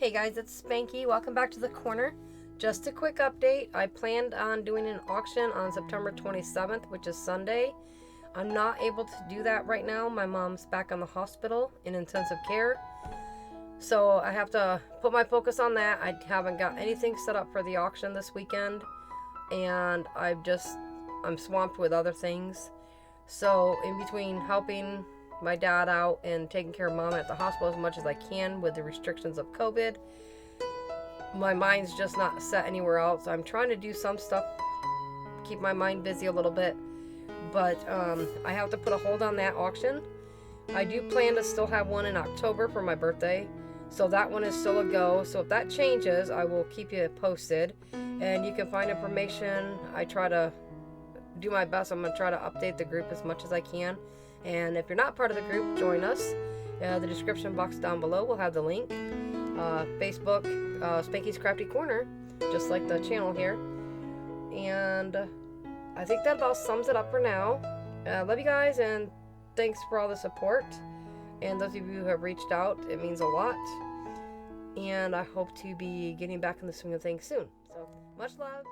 Hey guys, it's Spanky. Welcome back to the corner. Just a quick update. I planned on doing an auction on September 27th, which is Sunday. I'm not able to do that right now. My mom's back on the hospital in intensive care. So I have to put my focus on that. I haven't got anything set up for the auction this weekend. And I'm swamped with other things. So in between helping my dad out and taking care of mom at the hospital as much as I can with the restrictions of COVID, my mind's just not set anywhere else. I'm trying to do some stuff, keep my mind busy a little bit, but I have to put a hold on that auction. I do plan to still have one in October for my birthday, so that one is still a go. So if that changes, I will keep you posted, and you can find information. I try to do my best. I'm going to try to update the group as much as I can. And if you're not part of the group, join us. The description box down below will have the link. Facebook, Spanky's Crafty Corner, just like the channel here. And I think that about sums it up for now. Love you guys, and thanks for all the support. And those of you who have reached out, it means a lot. And I hope to be getting back in the swing of things soon. So, much love.